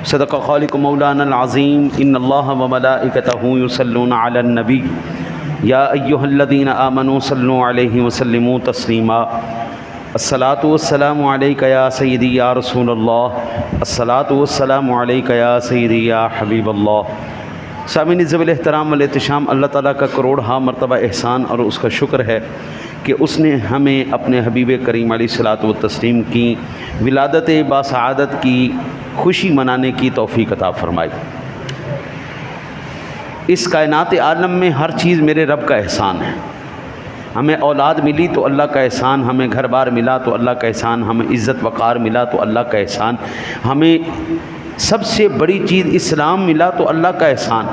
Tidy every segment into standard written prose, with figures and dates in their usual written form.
صدق خالق مولانا العظیم ان اللہ وملائکتہ یصلون علی النبی یا ایہا الذین آمنوا صلوا علیہ وسلموا تسلیما الصلاۃ والسلام علیک یا سیدی یا رسول اللہ الصلاۃ والسلام علیک یا سیدی یا حبیب اللہ۔ سامعین ذوی الاحترام والاحتشام، اللہ تعالیٰ کا کروڑہا مرتبہ احسان اور اس کا شکر ہے کہ اس نے ہمیں اپنے حبیب کریم علیہ الصلاۃ والتسلیم کی ولادت باسعادت کی خوشی منانے کی توفیق عطا فرمائی۔ اس کائنات عالم میں ہر چیز میرے رب کا احسان ہے۔ ہمیں اولاد ملی تو اللہ کا احسان، ہمیں گھر بار ملا تو اللہ کا احسان، ہمیں عزت وقار ملا تو اللہ کا احسان، ہمیں سب سے بڑی چیز اسلام ملا تو اللہ کا احسان،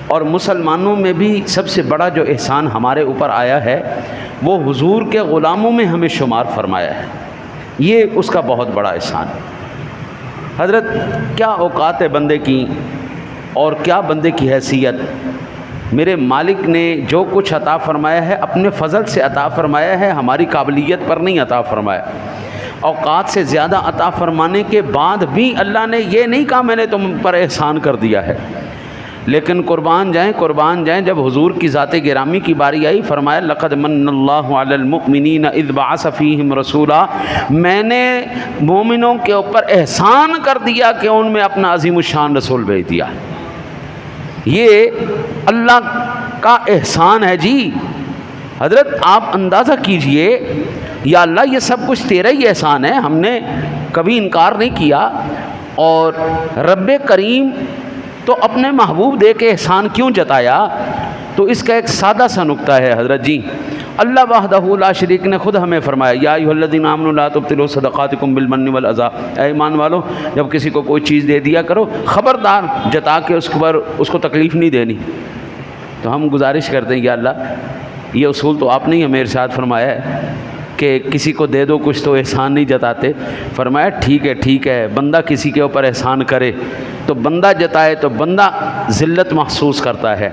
اور مسلمانوں میں بھی سب سے بڑا جو احسان ہمارے اوپر آیا ہے وہ حضور کے غلاموں میں ہمیں شمار فرمایا ہے۔ یہ اس کا بہت بڑا احسان۔ حضرت کیا اوقات ہے بندے کی اور کیا بندے کی حیثیت۔ میرے مالک نے جو کچھ عطا فرمایا ہے اپنے فضل سے عطا فرمایا ہے، ہماری قابلیت پر نہیں عطا فرمایا۔ اوقات سے زیادہ عطا فرمانے کے بعد بھی اللہ نے یہ نہیں کہا میں نے تم پر احسان کر دیا ہے، لیکن قربان جائیں جب حضور کی ذات گرامی کی باری آئی فرمایا لقد من اللہ علی المؤمنین اذ بعث فیہم رسولا، میں نے مومنوں کے اوپر احسان کر دیا کہ ان میں اپنا عظیم الشان رسول بھیج دیا۔ یہ اللہ کا احسان ہے جی۔ حضرت آپ اندازہ کیجئے، یا اللہ یہ سب کچھ تیرا ہی احسان ہے، ہم نے کبھی انکار نہیں کیا، اور رب کریم تو اپنے محبوب دے کے احسان کیوں جتایا؟ تو اس کا ایک سادہ سا نکتہ ہے حضرت جی۔ اللہ وحدہ لا شریک نے خود ہمیں فرمایا یا ایھا الذین آمنوا لا تبطلوا صدقاتکم بالمن والأذی، اے ایمان والو جب کسی کو کوئی چیز دے دیا کرو خبردار جتا کے اس کو تکلیف نہیں دینی۔ تو ہم گزارش کرتے ہیں یا اللہ یہ اصول تو آپ نے ہی ہمیں ارشاد فرمایا ہے کہ کسی کو دے دو کچھ تو احسان نہیں جتاتے۔ فرمایا ٹھیک ہے، بندہ کسی کے اوپر احسان کرے تو بندہ جتائے تو بندہ ذلت محسوس کرتا ہے،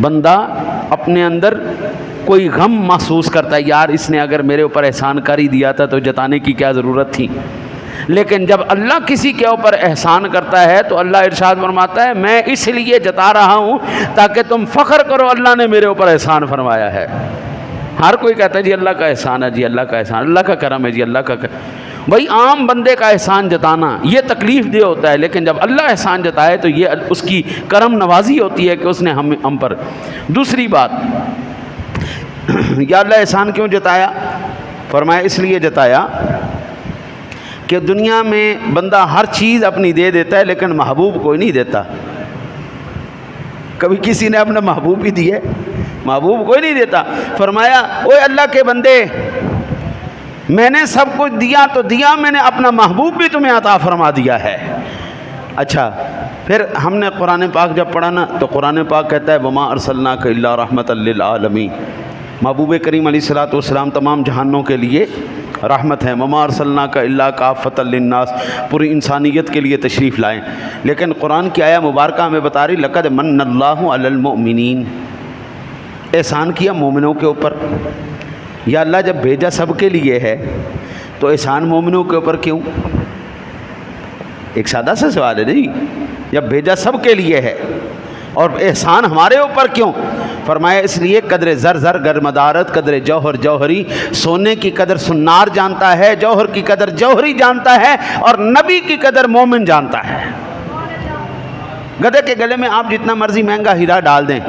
بندہ اپنے اندر کوئی غم محسوس کرتا ہے، یار اس نے اگر میرے اوپر احسان کر ہی دیا تھا تو جتانے کی کیا ضرورت تھی۔ لیکن جب اللہ کسی کے اوپر احسان کرتا ہے تو اللہ ارشاد فرماتا ہے میں اس لیے جتا رہا ہوں تاکہ تم فخر کرو اللہ نے میرے اوپر احسان فرمایا ہے۔ ہر کوئی کہتا ہے جی اللہ کا احسان ہے، جی اللہ کا احسان، اللہ کا کرم ہے، جی اللہ کا بھائی عام بندے کا احسان جتانا یہ تکلیف دہ ہوتا ہے، لیکن جب اللہ احسان جتائے تو یہ اس کی کرم نوازی ہوتی ہے کہ اس نے ہم پر۔ دوسری بات، یا اللہ احسان کیوں جتایا؟ فرمایا اس لیے جتایا کہ دنیا میں بندہ ہر چیز اپنی دے دیتا ہے لیکن محبوب کوئی نہیں دیتا۔ کبھی کسی نے اپنا محبوب ہی دیے؟ محبوب کوئی نہیں دیتا۔ فرمایا اوے اللہ کے بندے میں نے سب کچھ دیا تو دیا، میں نے اپنا محبوب بھی تمہیں عطا فرما دیا ہے۔ اچھا پھر ہم نے قرآن پاک جب پڑھا نا تو قرآن پاک کہتا ہے وما ارسلناک الا رحمۃ للعالمین، محبوب کریم علیہ الصلوۃ والسلام تمام جہانوں کے لیے رحمت ہے۔ وما ارسلناک الا کافۃ للناس، پوری انسانیت کے لیے تشریف لائیں۔ لیکن قرآن کی آیہ مبارکہ ہمیں بتا رہی لقد من اللہ علی المؤمنین، احسان کیا مومنوں کے اوپر۔ یا اللہ جب بھیجا سب کے لیے ہے تو احسان مومنوں کے اوپر کیوں؟ ایک سادہ سا سوال ہے جی، جب بھیجا سب کے لیے ہے اور احسان ہمارے اوپر کیوں؟ فرمایا اس لیے قدر زر گرمدارت، قدر جوہر جوہری، سونے کی قدر سنار جانتا ہے، جوہر کی قدر جوہری جانتا ہے، اور نبی کی قدر مومن جانتا ہے۔ گدھے کے گلے میں آپ جتنا مرضی مہنگا ہیرا ڈال دیں،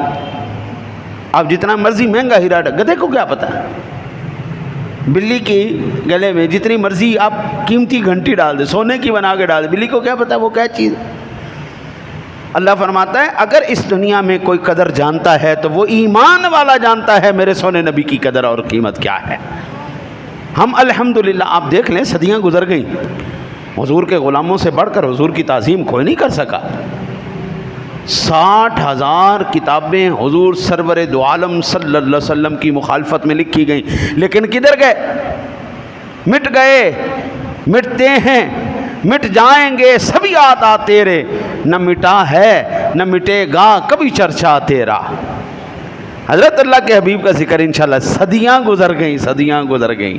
آپ جتنا مرضی مہنگا ہیرا ڈال، گدھے کو کیا پتہ؟ بلی کی گلے میں جتنی مرضی آپ قیمتی گھنٹی ڈال دیں، سونے کی بنا کے ڈال دیں، بلی کو کیا پتہ وہ کیا چیز ہے؟ اللہ فرماتا ہے اگر اس دنیا میں کوئی قدر جانتا ہے تو وہ ایمان والا جانتا ہے میرے سونے نبی کی قدر اور قیمت کیا ہے۔ ہم الحمدللہ آپ دیکھ لیں صدیاں گزر گئیں، حضور کے غلاموں سے بڑھ کر حضور کی تعظیم کوئی نہیں کر سکا۔ 60,000 کتابیں حضور سرور دو عالم صلی اللہ علیہ وسلم کی مخالفت میں لکھی گئیں، لیکن کدھر گئے؟ مٹ گئے، مٹتے ہیں، مٹ جائیں گے سبھی آتا تیرے، نہ مٹا ہے نہ مٹے گا کبھی چرچا تیرا۔ حضرت اللہ کے حبیب کا ذکر انشاءاللہ صدیاں گزر گئیں، صدیاں گزر گئیں،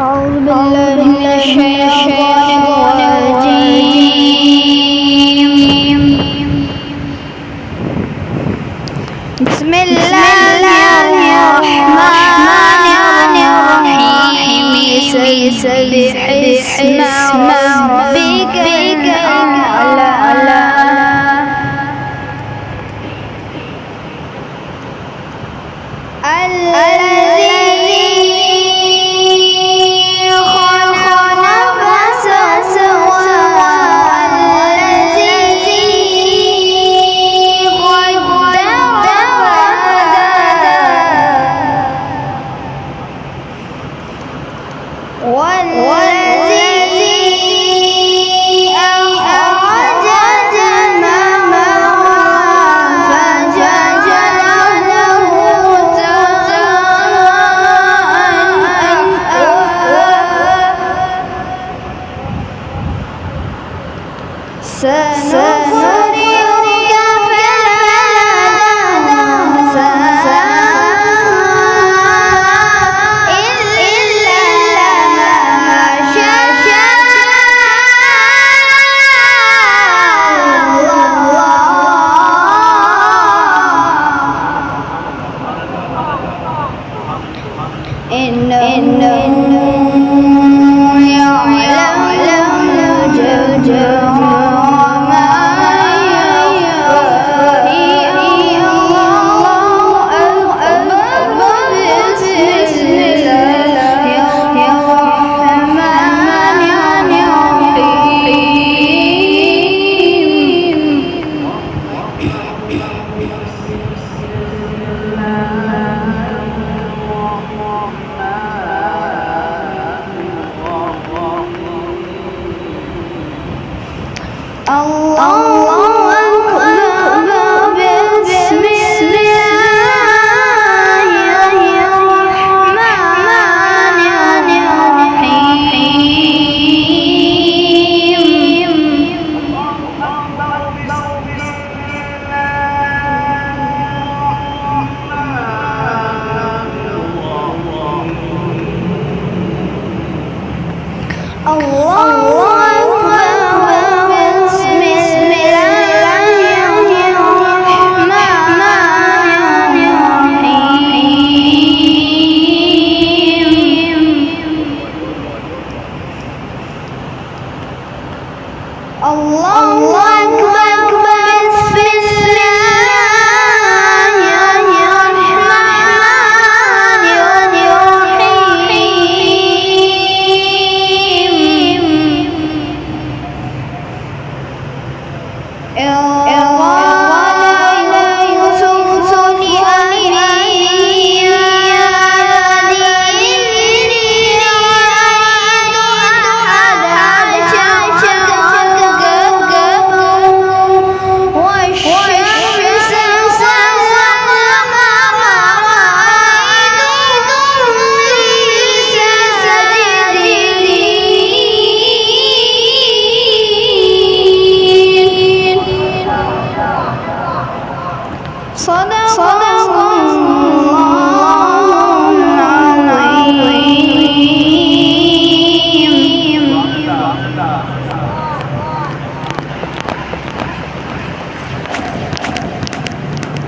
أعوذ بالله من الشيطان الرجيم بسم الله الرحمن الرحيم سبح اسم ربك الأعلى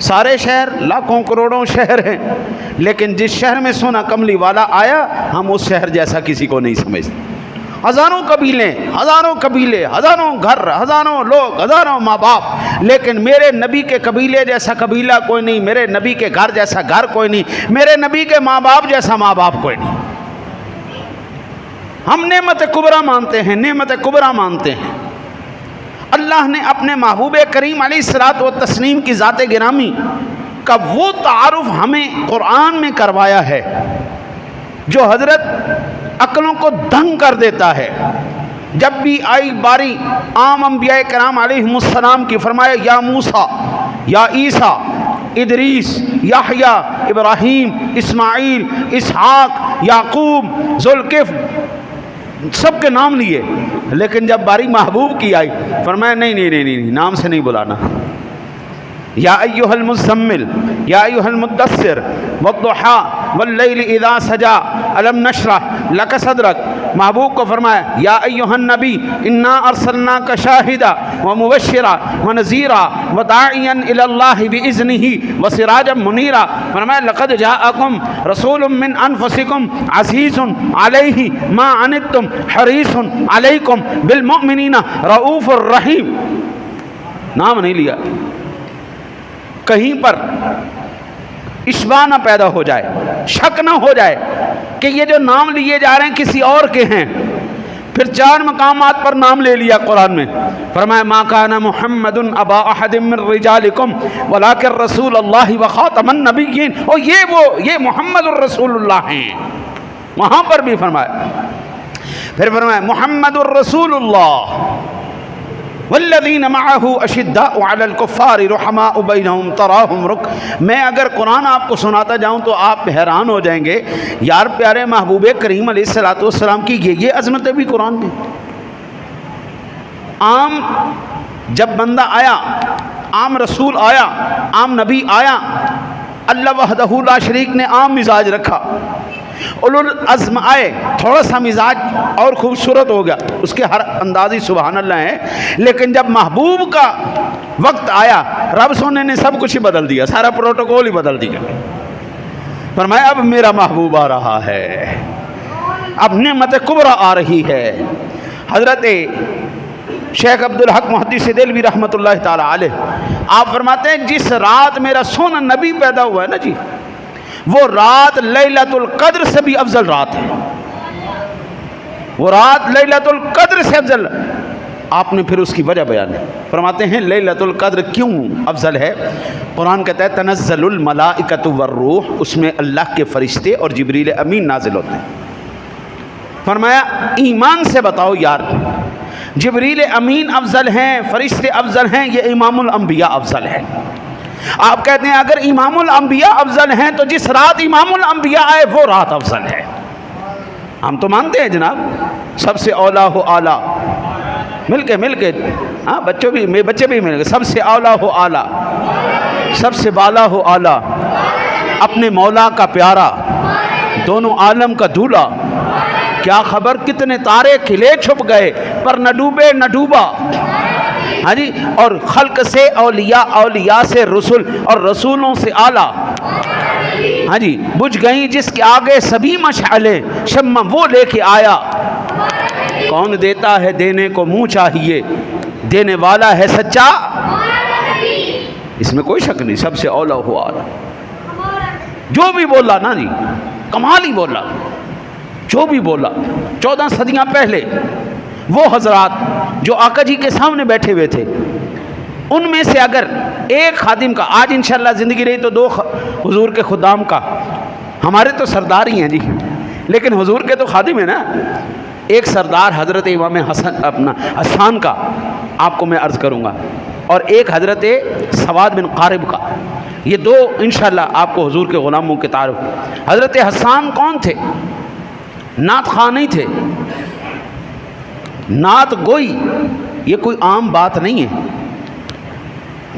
سارے شہر لاکھوں کروڑوں شہر ہیں، لیکن جس شہر میں سونا کملی والا آیا ہم اس شہر جیسا کسی کو نہیں سمجھتے۔ ہزاروں قبیلے، ہزاروں گھر، ہزاروں لوگ، ہزاروں ماں باپ، لیکن میرے نبی کے قبیلے جیسا قبیلہ کوئی نہیں، میرے نبی کے گھر جیسا گھر کوئی نہیں، میرے نبی کے ماں باپ جیسا ماں باپ کوئی نہیں۔ ہم نعمت کبریٰ مانتے ہیں، نعمت کبریٰ مانتے ہیں۔ اللہ نے اپنے محبوب کریم علیہ الصلوۃ والتسلیم کی ذات گرامی کا وہ تعارف ہمیں قرآن میں کروایا ہے جو حضرت عقلوں کو دنگ کر دیتا ہے۔ جب بھی آئی باری عام انبیاء کرام علیہم السلام کی، فرمایا یا موسیٰ، یا عیسیٰ، ادریس، یحییٰ، ابراہیم، اسماعیل، اسحاق، یعقوب، ذوالکفل، سب کے نام لیے، لیکن جب باری محبوب کی آئی فرمایا نہیں، نام سے نہیں بلانا۔ یا ایھا المزمل، یا ایھا المدثر، والضحیٰ واللیل اذا سجا، الم نشرح لک صدرک۔ محبوب کو فرمایا یا ایھا النبی انا ارسلناک شاہدا ومبشرا ونذیرا وداعیا الی اللہ باذنہ وسراجا منیرا۔ فرمایا لقد جاءکم رسول من انفسکم عزیز علیہ ما عنتم حریص علیکم بالمؤمنین رؤوف الرحیم۔ نام نہیں لیا، کہیں پر اشباہ نہ پیدا ہو جائے، شک نہ ہو جائے کہ یہ جو نام لیے جا رہے ہیں کسی اور کے ہیں۔ پھر 4 مقامات پر نام لے لیا قرآن میں، فرمایا ما کان محمد ابا احد من رجالکم ولکن رسول اللہ وخاتم النبیین۔ اور یہ محمد الرسول اللہ ہیں، وہاں پر بھی فرمایا۔ پھر فرمایا محمد الرسول اللہ والذین معہ اشداء علی الکفار رحماء بینہم تراہم میں اگر قرآن آپ کو سناتا جاؤں تو آپ حیران ہو جائیں گے، یار پیارے محبوب کریم علیہ الصلوۃ والسلام کی یہ عظمتیں بھی قرآن میں۔ عام جب بندہ آیا، عام رسول آیا، عام نبی آیا، اللہ وحدہ لا شریک نے عام مزاج رکھا۔ اولو العزم آئے، تھوڑا سا مزاج اور خوبصورت ہو گیا، اس کے ہر اندازی سبحان اللہ ہے، لیکن جب محبوب کا وقت آیا رب سونے نے سب کچھ ہی بدل دیا، سارا پروٹوکول ہی بدل دیا۔ فرمایا اب میرا محبوب آ رہا ہے، اب نعمت کبریٰ آ رہی ہے۔ حضرت شیخ عبدالحق محدث دہلوی رحمۃ اللہ تعالی علیہ آپ فرماتے ہیں جس رات میرا سونا نبی پیدا ہوا ہے نا جی، وہ رات لیلۃ القدر سے بھی افضل رات ہے، وہ رات لیلۃ القدر سے افضل۔ آپ نے پھر اس کی وجہ بیان ہے، فرماتے ہیں لیلۃ القدر کیوں افضل ہے؟ قرآن کہتا ہے تنزل الملائکۃ والروح، اس میں اللہ کے فرشتے اور جبریل امین نازل ہوتے ہیں۔ فرمایا ایمان سے بتاؤ یار، جبریل امین افضل ہیں، فرشتے افضل ہیں، یہ امام الانبیاء افضل ہے۔ آپ کہتے ہیں اگر امام الانبیاء افضل ہیں تو جس رات امام الانبیاء آئے وہ رات افضل ہے۔ ہم تو مانتے ہیں جناب سب سے اولا ہو اعلیٰ، مل کے ہاں بچے بھی مل کے سب سے اولا ہو اعلیٰ، سب سے بالا ہو اعلیٰ، اپنے مولا کا پیارا، دونوں عالم کا دولہا۔ کیا خبر کتنے تارے کھلے چھپ گئے پر نہ ڈوبے نہ ڈوبا، ہاں جی، اور خلق سے اولیاء، اولیاء سے رسول اور رسولوں سے اعلیٰ، ہاں جی، بجھ گئیں جس کے آگے سبھی مشعلیں، شمع وہ لے کے آیا۔ کون دیتا ہے دینے کو منہ چاہیے، دینے والا ہے سچا، اس میں کوئی شک نہیں، سب سے اولا ہوا اعلیٰ۔ جو بھی بولا نا جی کمال ہی بولا، جو بھی بولا 14 صدیاں پہلے وہ حضرات جو آقا جی کے سامنے بیٹھے ہوئے تھے، ان میں سے اگر ایک خادم کا، آج انشاءاللہ زندگی رہی تو 2 حضور کے خدام کا، ہمارے تو سردار ہی ہیں جی لیکن حضور کے تو خادم ہیں نا، ایک سردار حضرت امام حسان کا آپ کو میں عرض کروں گا، اور ایک حضرت سواد بن قارب کا، یہ 2 انشاءاللہ آپ کو حضور کے غلاموں کے تعارف۔ حضرت حسان کون تھے؟ نعت خواہ نہیں تھے، نعت گوئی یہ کوئی عام بات نہیں ہے،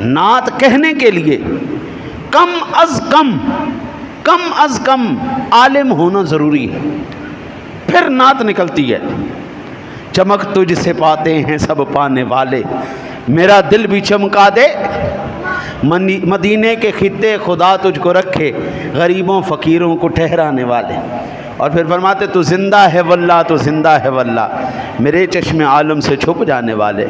نعت کہنے کے لیے کم از کم عالم ہونا ضروری ہے، پھر نعت نکلتی ہے۔ چمک تجھ سے پاتے ہیں سب پانے والے، میرا دل بھی چمکا دے مدینے کے خطے خدا تجھ کو رکھے، غریبوں فقیروں کو ٹھہرانے والے۔ اور پھر فرماتے تو زندہ ہے واللہ، تو زندہ ہے واللہ، میرے چشم عالم سے چھپ جانے والے۔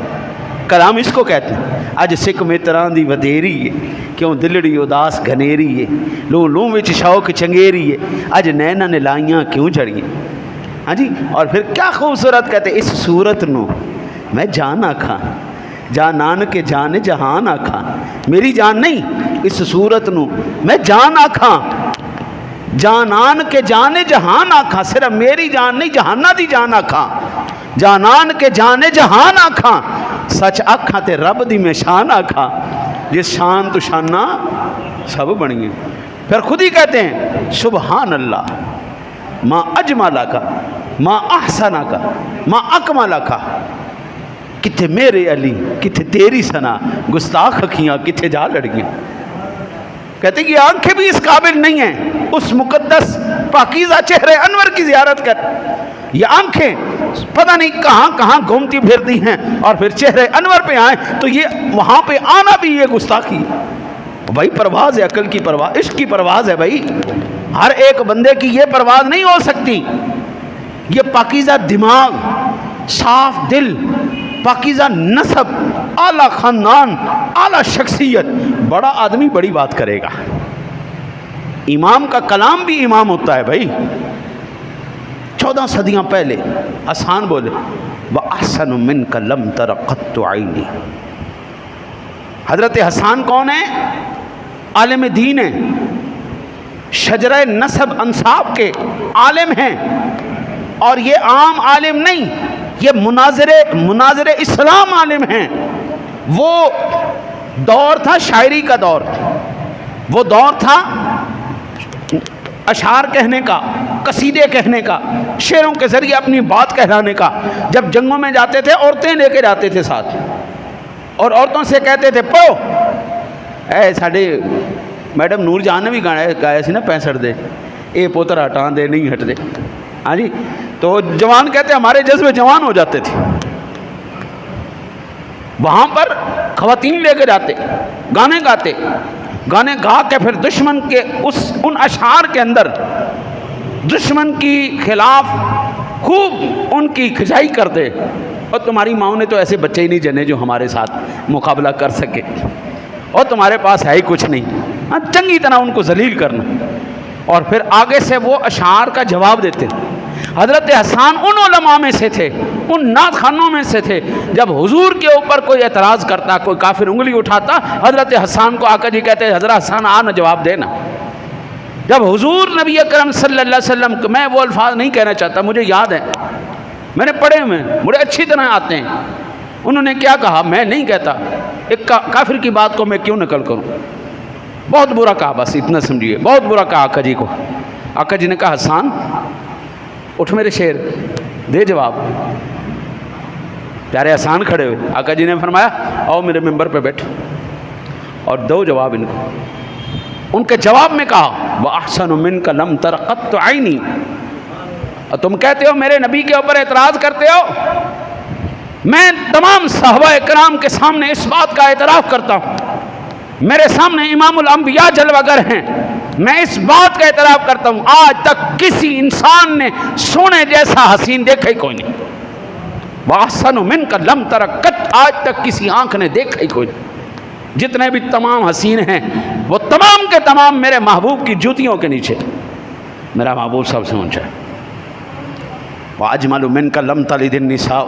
کلام اس کو کہتے ہیں۔ اج سکھ میں طرح دی ودیری ہے، کیوں دلڑی اداس گھنیری ہے، لوں لوں وچ شوق چنگیری ہے، اج نینا نے لائیاں کیوں جڑیاں۔ ہاں جی، اور پھر کیا خوبصورت کہتے اس صورت نو میں جان آکھاں، جانان کے جان جہان آکھاں، میری جان نہیں، اس صورت نو میں جان آکھاں، جانان کے جان جہان آکھاں، صرف میری جان نہیں جہانہ دی جان آکھاں، جانان کے جان جہان آکھاں، سچ آکھاں تے رب دی میں شان آکھاں، جس شان تو شانہ سب بنی ہیں۔ پھر خود ہی کہتے ہیں سبحان اللہ ما اجمالہ کا، ما احسنہ کا، ما اکملہ کا، کتھے میرے علی کتھے تیری ثنا، گستاخ اکھیاں کتھے جا لڑگیاں۔ کہتے ہیں کہ آنکھیں بھی اس قابل نہیں ہیں اس مقدس پاکیزہ چہرے انور کی زیارت کر، یہ آنکھیں پتہ نہیں کہاں کہاں گھومتی پھرتی ہیں، اور پھر چہرے انور پہ آئیں تو یہ وہاں پہ آنا بھی یہ گستاخی ہے۔ بھائی پرواز ہے، عقل کی پرواز، عشق کی پرواز ہے بھائی، ہر ایک بندے کی یہ پرواز نہیں ہو سکتی۔ یہ پاکیزہ دماغ، صاف دل، پاکیزہ نسب، اعلیٰ خاندان، اعلیٰ شخصیت، بڑا آدمی بڑی بات کرے گا۔ امام کا کلام بھی امام ہوتا ہے بھائی۔ 14 صدیاں پہلے حسان بولے وَأَحْسَنُ مِنْكَ لَمْ تَرَ قَطُّ عَيْنِي۔ حضرت حسان کون ہے؟ عالم دین ہیں، شجرہ نسب انساب کے عالم ہیں، اور یہ عام عالم نہیں، یہ مناظر اسلام عالم ہیں۔ وہ دور تھا شاعری کا دور، وہ دور تھا اشعار کہنے کا، قصیدے کہنے کا، شعروں کے ذریعے اپنی بات کہلانے کا۔ جب جنگوں میں جاتے تھے عورتیں لے کے جاتے تھے ساتھ، اور عورتوں سے کہتے تھے پڑھو، اے ساڑھے میڈم نور جہاں نے بھی گایا سی نا 65 دے، اے پوتر ہٹان دے نہیں ہٹ دے۔ ہاں جی، تو جوان کہتے ہمارے جذبے جوان ہو جاتے تھے۔ وہاں پر خواتین لے کے جاتے، گانے گاتے، گانے گا کے پھر دشمن کے ان اشعار کے اندر دشمن کی خلاف خوب ان کی کھجائی کرتے۔ اور تمہاری ماں نے تو ایسے بچے ہی نہیں جنے جو ہمارے ساتھ مقابلہ کر سکے، اور تمہارے پاس ہے ہی کچھ نہیں۔ ہاں، چنگی طرح ان کو ذلیل کرنا، اور پھر آگے سے وہ اشعار کا جواب دیتے۔ حضرت حسان ان علماء میں سے تھے، ان نعت خوانوں میں سے تھے، جب حضور کے اوپر کوئی اعتراض کرتا، کوئی کافر انگلی اٹھاتا، حضرت حسان کو آقا جی کہتے حضرت حسان آنا جواب دینا۔ جب حضور نبی اکرم صلی اللہ علیہ وسلم، میں وہ الفاظ نہیں کہنا چاہتا، مجھے یاد ہے، میں نے پڑھے ہوئے، مجھے اچھی طرح آتے ہیں، انہوں نے کیا کہا میں نہیں کہتا، ایک کافر کی بات کو میں کیوں نقل کروں، بہت برا کہا، بس اتنا سمجھیے، بہت برا کہا آقا جی کو۔ آقا جی نے کہا حسان اٹھ میرے شیر، دے جواب۔ پیارے حسان کھڑے ہوئے، آقا جی نے فرمایا آؤ میرے ممبر پہ بیٹھو اور دو جواب ان کو۔ ان کے جواب میں کہا وَأَحْسَنُ مِنْكَ لَمْ تَرَ قَطُّ عَيْنِي، اور تم کہتے ہو میرے نبی کے اوپر اعتراض کرتے ہو، میں تمام صحابہ اکرام کے سامنے اس بات کا اعتراف کرتا ہوں، میرے سامنے امام الانبیاء جلوہ گر ہیں، میں اس بات کا اعتراف کرتا ہوں آج تک کسی انسان نے سونے جیسا حسین دیکھا ہی کوئی نہیں۔ وَأَحْسَنُ مِنْكَ لَمْ تَرَ قَطُّ، آج تک کسی آنکھ نے دیکھا ہی کوئی نہیں۔ جتنے بھی تمام حسین ہیں وہ تمام کے تمام میرے محبوب کی جوتیوں کے نیچے، میرا محبوب سب سے اونچا ہے۔ وَأَجْمَلُ مِنْكَ لَمْ تَلِدِ النِّسَاءُ،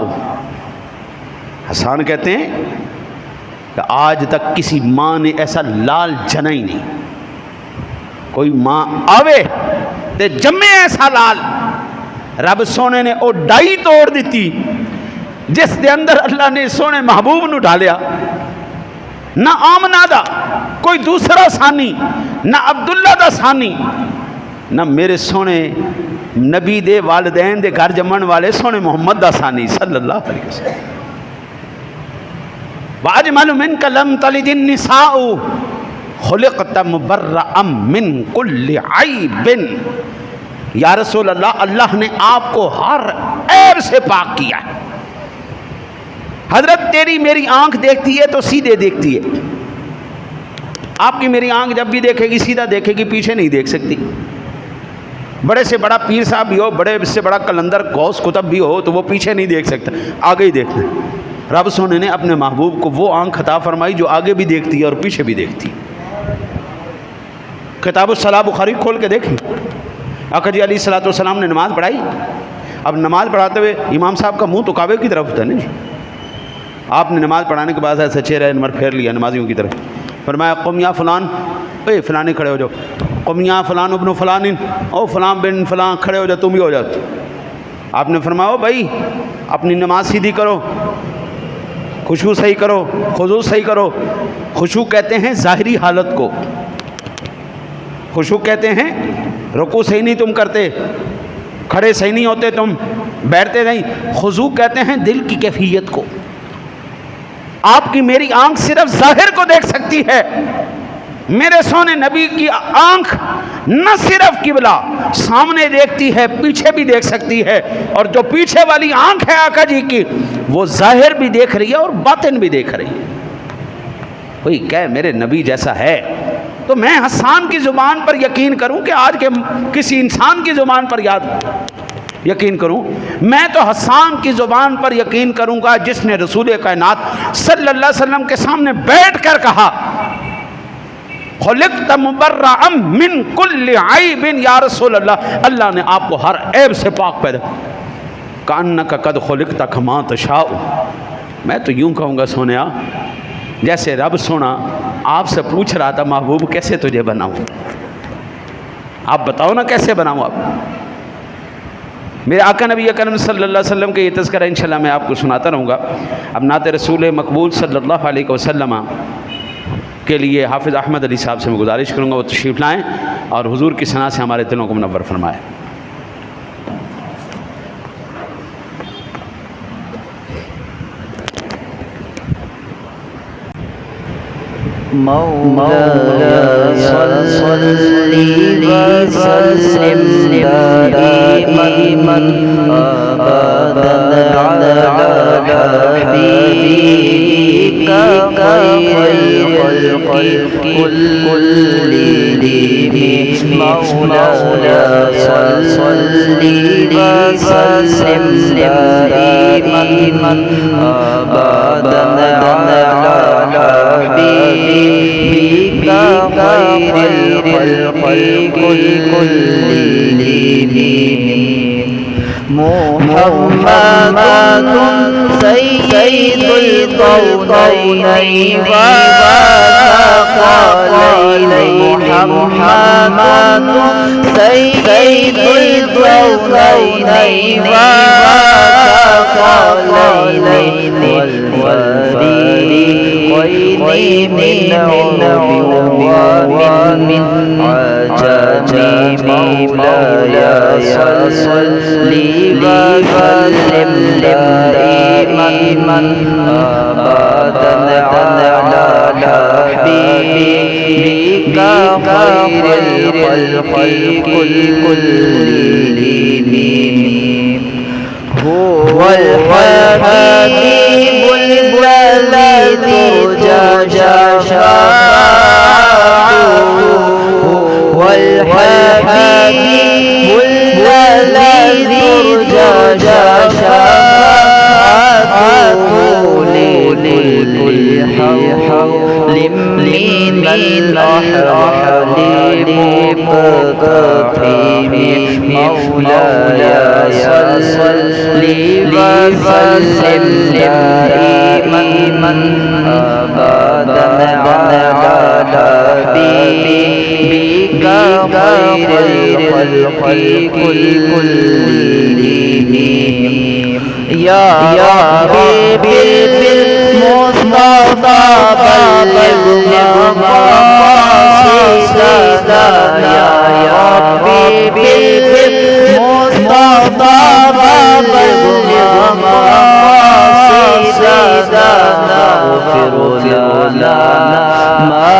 حسان کہتے ہیں کہ آج تک کسی ماں نے ایسا لال جنا ہی نہیں، کوئی ماں آوے تے جمے ایسا لال، رب سونے نے او ڈائی توڑ دیتی جس دے اندر اللہ نے سونے محبوب نو ڈالیا، نہ آمنہ دا کوئی دوسرا ثانی، نہ عبداللہ دا ثانی، نہ میرے سونے نبی دے والدین دے گھر جمن والے سونے محمد دا ثانی صلی اللہ علیہ وسلم۔ وَأَجْمَلُ مِنْكَ لَمْ تَلِدِ النِّسَاءُ خُلِقْتَ مُبَرَّأً مِّن كُلِّ عَيْبٍ، یا رسول اللہ، اللہ نے آپ کو ہر عیب سے پاک کیا ہے۔ حضرت تیری میری آنکھ دیکھتی ہے تو سیدھے دیکھتی ہے، آپ کی میری آنکھ جب بھی دیکھے گی سیدھا دیکھے گی، پیچھے نہیں دیکھ سکتی۔ بڑے سے بڑا پیر صاحب بھی ہو، بڑے سے بڑا قلندر غوث قطب بھی ہو، تو وہ پیچھے نہیں دیکھ سکتا، آگے ہی دیکھنا ہے۔ رب سونے نے اپنے محبوب کو وہ آنکھ عطا فرمائی جو آگے بھی دیکھتی ہے اور پیچھے بھی دیکھتی ہے۔ کتاب الصلاۃ بخاری کھول کے دیکھیں، آقا جی علیہ الصلوۃ والسلام نے نماز پڑھائی۔ اب نماز پڑھاتے ہوئے امام صاحب کا منہ تو کعبے کی طرف ہوتا ہے نا جی، آپ نے نماز پڑھانے کے بعد ایسا چہرہ انور پھیر لیا نمازیوں کی طرف، فرمایا قم یا فلان، اے فلانے کھڑے ہو جاؤ، قم یا فلان ابن فلان، او فلان بن فلان کھڑے ہو جاؤ، تم بھی ہو جاؤ۔ آپ نے فرمایا بھائی اپنی نماز سیدھی کرو، خشوع صحیح کرو، خضوع صحیح کرو۔ خشوع کہتے ہیں ظاہری حالت کو، خشوع کہتے ہیں رکوع صحیح نہیں تم کرتے، کھڑے صحیح نہیں ہوتے تم، بیٹھتے نہیں۔ خضوع کہتے ہیں دل کی کیفیت کو۔ آپ کی میری آنکھ صرف ظاہر کو دیکھ سکتی ہے، میرے سونے نبی کی آنکھ نہ صرف قبلہ سامنے دیکھتی ہے، پیچھے بھی دیکھ سکتی ہے، اور جو پیچھے والی آنکھ ہے آقا جی کی، وہ ظاہر بھی دیکھ رہی ہے اور باطن بھی دیکھ رہی ہے۔ کوئی کہے میرے نبی جیسا ہے تو میں حسان کی زبان پر یقین کروں کہ آج کے کسی انسان کی زبان پر یقین کروں؟ میں تو حسان کی زبان پر یقین کروں گا جس نے رسول کائنات صلی اللہ علیہ وسلم کے سامنے بیٹھ کر کہا خلقت مبرأ من کل عیب یا رسول اللہ، اللہ نے آپ کو ہر عیب سے پاک پیدا کأنک قد خلقت کما تشاء۔ میں تو یوں کہوں گا سونیا جیسے رب سونا آپ سے پوچھ رہا تھا محبوب کیسے تجھے بناؤں، آپ بتاؤ نا کیسے بناؤں۔ آپ میرے آقا نبی اکرم صلی اللہ علیہ وسلم کے یہ تذکرہ انشاءاللہ میں آپ کو سناتا رہوں گا۔ اب نعت رسول مقبول صلی اللہ علیہ وسلم کے لیے حافظ احمد علی صاحب سے میں گزارش کروں گا وہ تشریف لائیں اور حضور کی ثنا سے ہمارے دلوں کو منور فرمائے۔ مولاي صل وسلم دائما أبدا على حبيبك خير الخلق كلهم مولاي صل وسلم دائما أبدا على حبيبك خير الخلق كلهم محمد سيد الكونين وثقلين محمد سيد الكونين وثقلين والفريقين من عرب ومن عجم مولاي صل وسلم دائما أبدا على حبيبك خير الخلق كلهم هو الحبيب الذي ترجى شفاعته هو الحبيب الذي ترجى شفاعته لكل حول من الأحوال مقتحم مولاي صل وسلم دائما أبدا على حبيبك خير الخلق كلهم يا ربي بالمصطفى بلغ مقاصدنا يا ربي بالمصطفى بلغ مقاصدنا اغفر لنا ما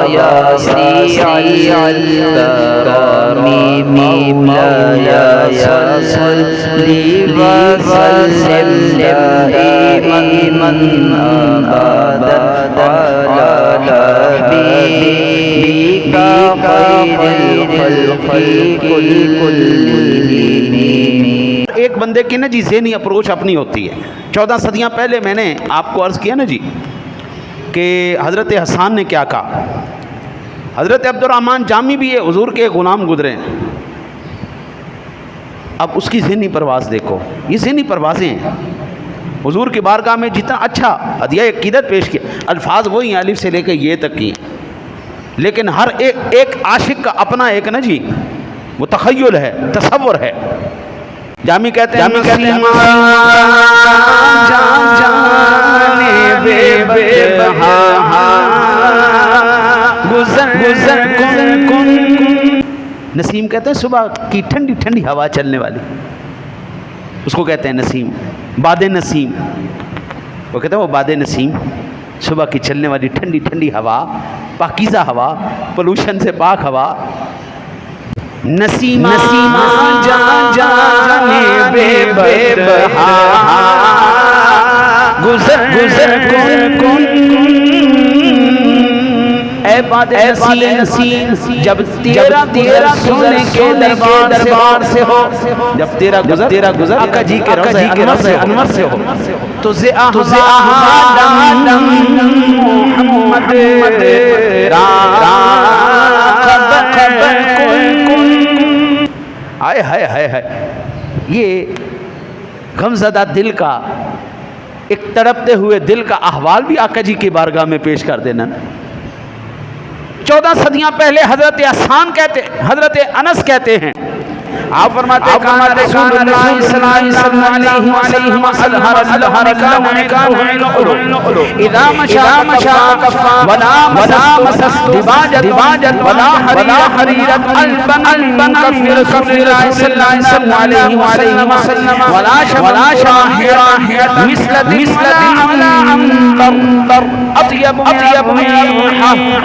يا سريع الكرم مولاي صل وسلم دائما أبدا على ایک بندے کی نا جی ذہنی اپروچ اپنی ہوتی ہے. 14 صدیاں پہلے میں نے آپ کو عرض کیا نا جی کہ حضرت حسان نے کیا کہا. حضرت عبد الرحمن جامی بھی ہے, حضور کے غلام گزرے ہیں. اب اس کی ذہنی پرواز دیکھو, یہ ذہنی پروازیں ہیں. حضور کی بارگاہ میں جتنا اچھا ہدیہ عقیدت پیش کیا, الفاظ وہی ہیں الف سے لے کے یہ تک کی, لیکن ہر ایک عاشق کا اپنا ایک نا جی وہ تخیل ہے, تصور ہے. جامی کہتے ہیں نسیم کہتے ہیں صبح کی ٹھنڈی ٹھنڈی ہوا چلنے والی, اس کو کہتے ہیں نسیم, باد نسیم. وہ کہتے ہیں وہ باد نسیم, صبح کی چلنے والی ٹھنڈی ٹھنڈی ہوا, پاکیزہ ہوا, پولوشن سے پاک ہوا. نسیم جانے بے بہا گزر کن اے باد نسیم, جب تیرا سونے کے دربار سے ہو, جب تیرا گزر آقا جی کے روضہ انور سے ہو, تو محمد ہائے ہائے ہائے ہائے. یہ غمزدہ دل کا, ایک تڑپتے ہوئے دل کا احوال بھی آقا جی کی بارگاہ میں پیش کر دینا. 14 صدیاں پہلے حضرت حسان کہتے, حضرت انس کہتے ہیں, آپ فرماتے ہیں کان رسول اللہ صلی اللہ علیہ وسلم اظہر اذا مشى کفا ولا مسست دباجت ولا حریرت البن کفر صلی اللہ علیہ وسلم ولا شاهرة مثل عنبر اطيب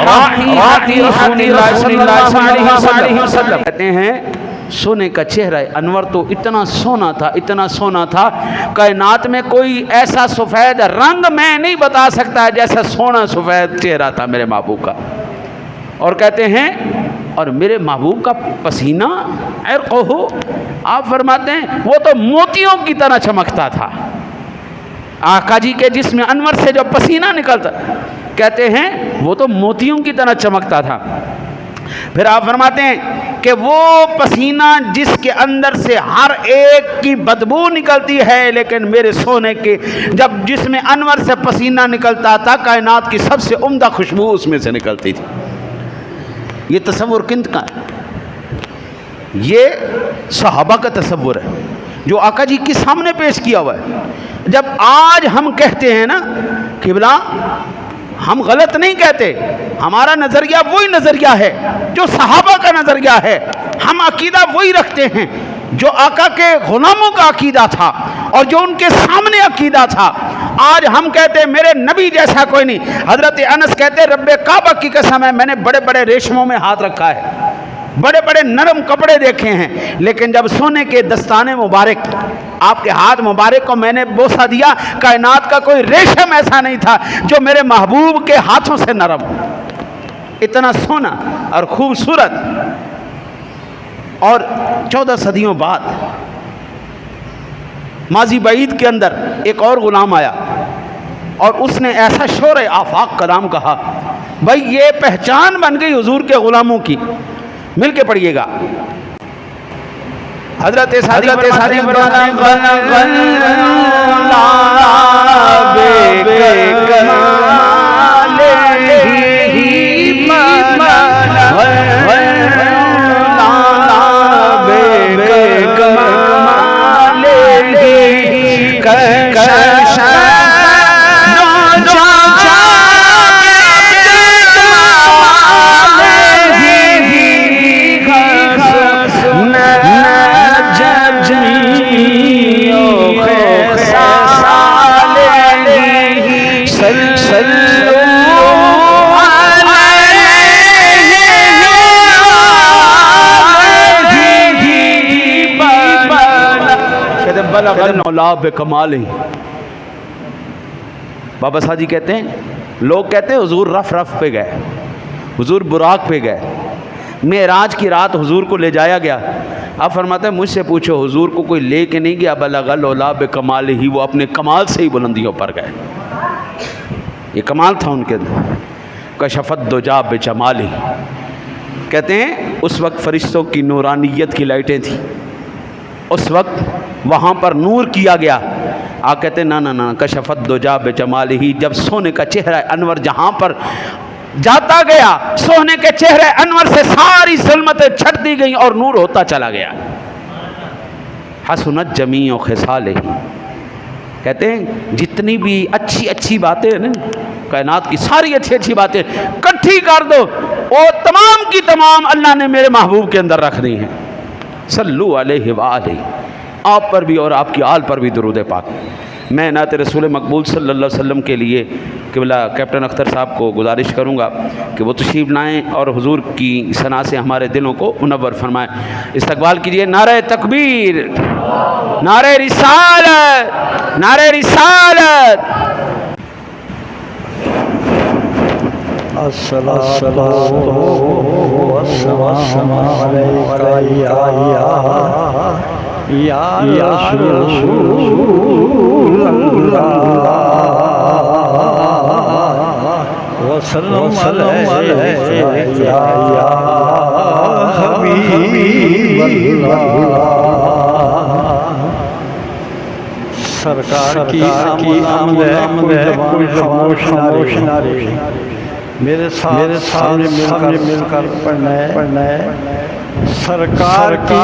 راحی رسول اللہ صلی اللہ علیہ وسلم. کہتے ہیں سونے کا چہرہ انور تو اتنا سونا تھا, کائنات میں کوئی ایسا سفید رنگ میں نہیں بتا سکتا جیسا سونا سفید چہرہ تھا میرے محبوب کا. اور کہتے ہیں اور میرے محبوب کا پسینہ عرق ہو, آپ فرماتے ہیں وہ تو موتیوں کی طرح چمکتا تھا. آقا جی کے جسم انور سے جو پسینہ نکلتا, کہتے ہیں وہ تو موتیوں کی طرح چمکتا تھا. پھر آپ فرماتے ہیں کہ وہ پسینہ جس کے اندر سے ہر ایک کی بدبو نکلتی ہے, لیکن میرے سونے کے جب جسم انور سے پسینہ نکلتا تھا, کائنات کی سب سے عمدہ خوشبو اس میں سے نکلتی تھی. یہ تصور کن کا ہے؟ یہ صحابہ کا تصور ہے جو آقا جی کے سامنے پیش کیا ہوا ہے. جب آج ہم کہتے ہیں نا قبلہ, ہم غلط نہیں کہتے, ہمارا نظریہ وہی نظریہ ہے جو صحابہ کا نظریہ ہے. ہم عقیدہ وہی رکھتے ہیں جو آقا کے غلاموں کا عقیدہ تھا اور جو ان کے سامنے عقیدہ تھا. آج ہم کہتے ہیں میرے نبی جیسا کوئی نہیں. حضرت انس کہتے ہیں رب کعبہ کی قسم ہے میں نے بڑے بڑے ریشموں میں ہاتھ رکھا ہے, بڑے بڑے نرم کپڑے دیکھے ہیں, لیکن جب سونے کے دستانے مبارک آپ کے ہاتھ مبارک کو میں نے بوسہ دیا, کائنات کا کوئی ریشم ایسا نہیں تھا جو میرے محبوب کے ہاتھوں سے نرم, اتنا سونا اور خوبصورت. اور 14 صدیوں بعد ماضی بعید کے اندر ایک اور غلام آیا اور اس نے ایسا شور آفاق کلام کہا, بھائی یہ پہچان بن گئی حضور کے غلاموں کی. مل کے پڑھیے گا. حضرت سادی کمال ہی. بابا صاحب جی کہتے ہیں لوگ کہتے ہیں حضور رف پہ گئے, حضور براق پہ گئے. معراج کی رات حضور کو لے جایا گیا. آپ فرماتے ہیں مجھ سے پوچھو حضور کو کوئی لے کے نہیں گیا, بلغ العلا بکمال ہی, وہ اپنے کمال سے ہی بلندیوں پر گئے. یہ کمال تھا ان کے اندر. کشفت دجا بجمالہ, کہتے ہیں اس وقت فرشتوں کی نورانیت کی لائٹیں تھیں, اس وقت وہاں پر نور کیا گیا. آپ کہتے ہیں نا کشفت دجا بجمالہ, جب سونے کا چہرہ انور جہاں پر جاتا گیا, سونے کے چہرے انور سے ساری ظلمتیں چھٹ دی گئیں اور نور ہوتا چلا گیا. حسنت جمیع خصالہ, کہتے ہیں جتنی بھی اچھی باتیں ہیں نا کائنات کی, ساری اچھی باتیں کٹھی کر دو, وہ تمام کی تمام اللہ نے میرے محبوب کے اندر رکھ دی ہیں. صلو علیہ وآلہ, آپ پر بھی اور آپ کی آل پر بھی درود پاک. میں نعت رسول مقبول صلی اللہ علیہ وسلم کے لیے قبلہ کیپٹن اختر صاحب کو گزارش کروں گا کہ وہ تشریف لائیں اور حضور کی ثنا سے ہمارے دلوں کو منور فرمائیں. استقبال کیجئے. نعرہ تکبیر, نعرہ رسالت, نعرہ رسالت. یا رسول اللہ وسلم علیہ یا حبیب اللہ. سرکار کی آمد ہے, کوئی خاموش نہ رہے. میرے سامنے مل کر پڑھنا ہے. سرکار کی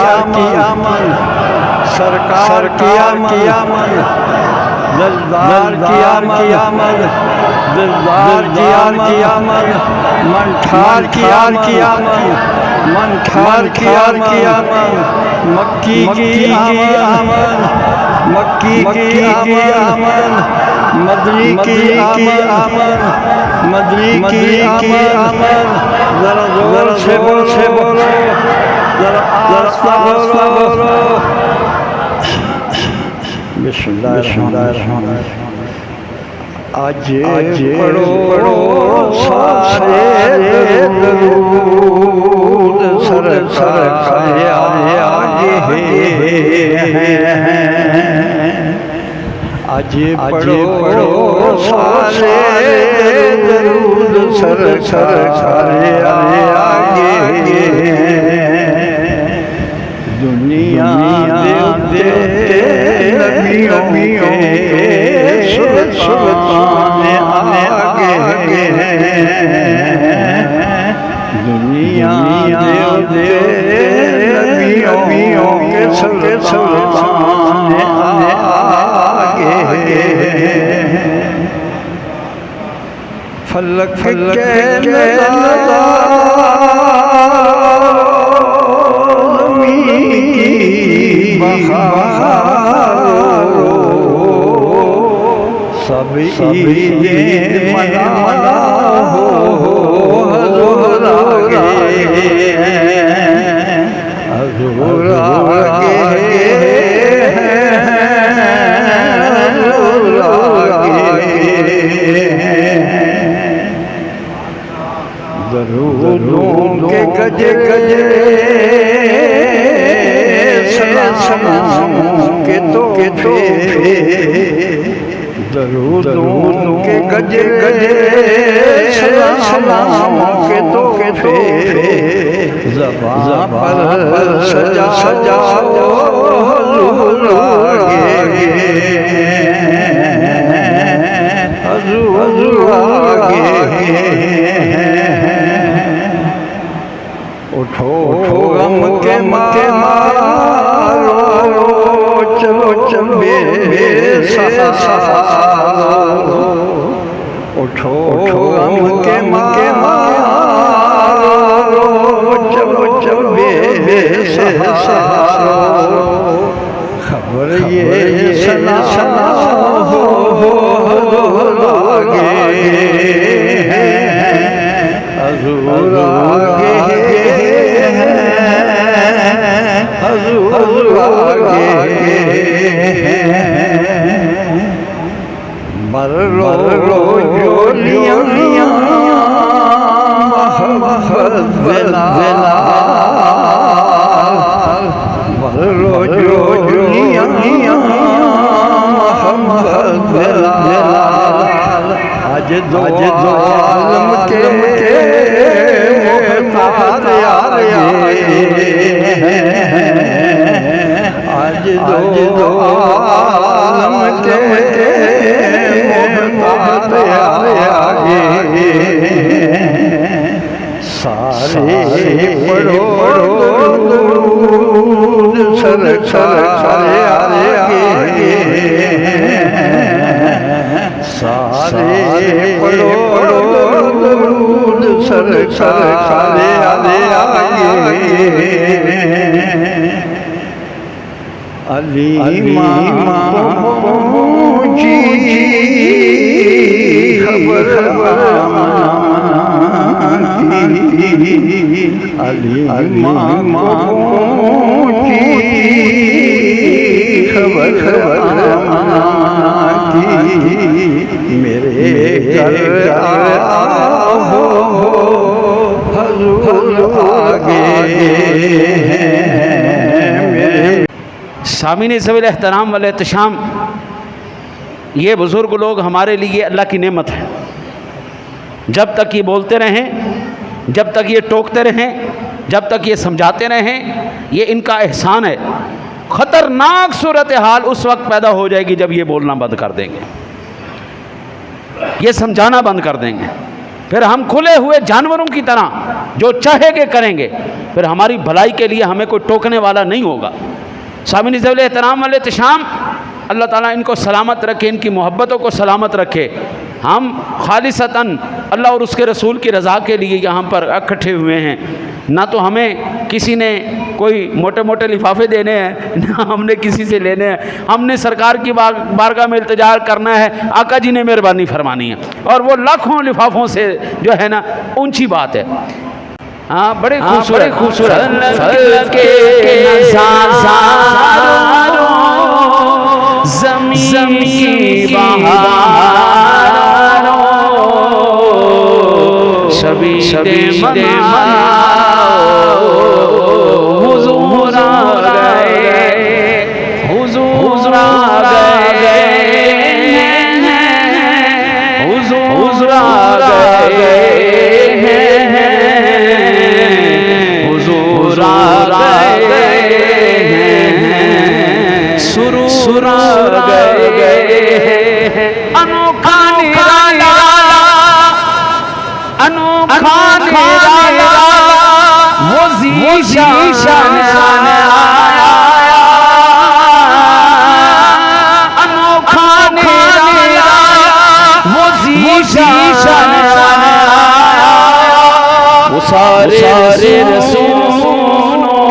آمد, سرکار کی آمد, دلدار کی آمد, دلدار کی آمد, منٹھار کی آمد, منٹھار کی آمد, مکی کی آمد, مکی کی آمد, مدنی کی آمد, مدنی کی آمد. ذرا زور سے بولو, ذرا آستہ بولو. بسم اللہ الرحمن الرحیم. آج پڑھو سارے درود سرکار آگے ہیں. آج پڑھو سارے درود سرکار آگے ہیں. دنیا دے نبیوں کے سلطان آگے ہیں. دنیا دے نبیوں کے سلطان آگے ہیں. فلک کے سبھی منا ہو حضور آگے ہیں, حضور آگے ہیں, حضور آگے ہیں. درودوں کے گجے سلام کے تحفے, درودوں کے گجے سلام کے تحفے. زبان پر سجاؤ حضور آگے ہیں, حضور آگے ہیں. اٹھو غم کے مارو, چلو میرے ساتھ. اٹھو غم کے مارو, چلو میرے ساتھ. خبر یہ سنا ہو حضور آگے ہیں, حضور آگے ہیں, حضور آگے ہیں. مرو جولیاں محبت دلا سرکار علی پہنچی خبر علی پہنچی خبر میرے گھر ہو حضور آگے ہیں۔ سامعین ذوی الاحترام والاحتشام، یہ بزرگ لوگ ہمارے لیے اللہ کی نعمت ہے۔ جب تک یہ بولتے رہیں، جب تک یہ ٹوکتے رہیں، جب تک یہ سمجھاتے رہیں، یہ ان کا احسان ہے۔ خطرناک صورتحال اس وقت پیدا ہو جائے گی جب یہ بولنا بند کر دیں گے، یہ سمجھانا بند کر دیں گے، پھر ہم کھلے ہوئے جانوروں کی طرح جو چاہے گے کریں گے، پھر ہماری بھلائی کے لیے ہمیں کوئی ٹوکنے والا نہیں ہوگا۔ سامعین ذوی الاحترام والاحتشام، اللہ تعالیٰ ان کو سلامت رکھے، ان کی محبتوں کو سلامت رکھے۔ ہم خالصتاً اللہ اور اس کے رسول کی رضا کے لیے یہاں پر اکٹھے ہوئے ہیں، نہ تو ہمیں کسی نے کوئی موٹے موٹے لفافے دینے ہیں، نہ ہم نے کسی سے لینے ہیں۔ ہم نے سرکار کی بارگاہ میں التجا کرنا ہے، آقا جی نے مہربانی فرمانی ہے، اور وہ لاکھوں لفافوں سے جو ہے نا اونچی بات ہے۔ ہاں بڑے خوبصورت زمین بہاروں شبید حضور آ گئے، حضور آ گئے، حضور آ گئے، حضور آ گئے، سرور آ گئے، انوکھا نرالا، انوکھا نرالا، وہ ذیشان آیا، انوکھا نرالا، وہ ذیشان آیا، وہ سارے رسولوں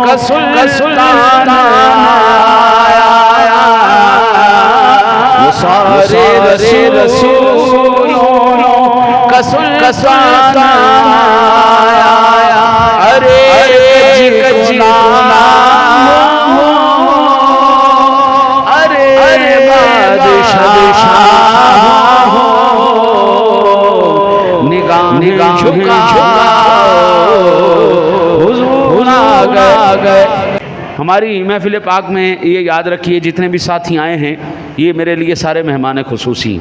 کا سلطان آیا، وہ سارے رسولوں کا سلطان آیا، ارے کچھ نام ارے بادشاہ نگاہ حضور آ گئے۔ ہماری محفل پاک میں یہ یاد رکھیے، جتنے بھی ساتھی آئے ہیں یہ میرے لیے سارے مہمان خصوصی ہیں۔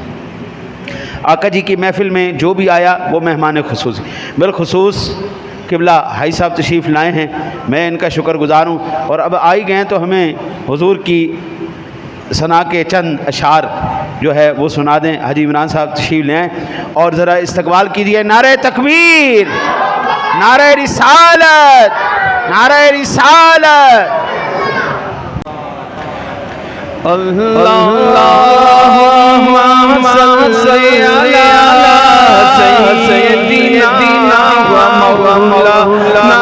آقا جی کی محفل میں جو بھی آیا وہ مہمان خصوصی، بالخصوص قبلہ حاجی صاحب تشریف لائے ہیں، میں ان کا شکر گزار ہوں، اور اب آئی گئے تو ہمیں حضور کی ثنا کے چند اشعار جو ہے وہ سنا دیں۔ حاجی عمران صاحب تشریف لے آئیں اور ذرا استقبال کیجئے۔ نعرہ تکبیر، نعرہ رسالت، نعرہ رسالت۔ اللہم صلی علی سیدنا و مولانا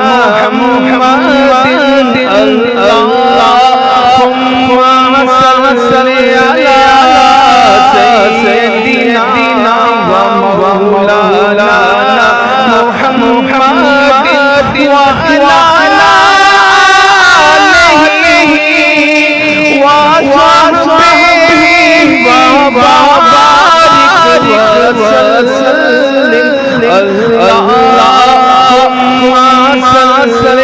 محمد، اللہم صلی علی سیدنا و مولانا محمد وعلی اللهم صل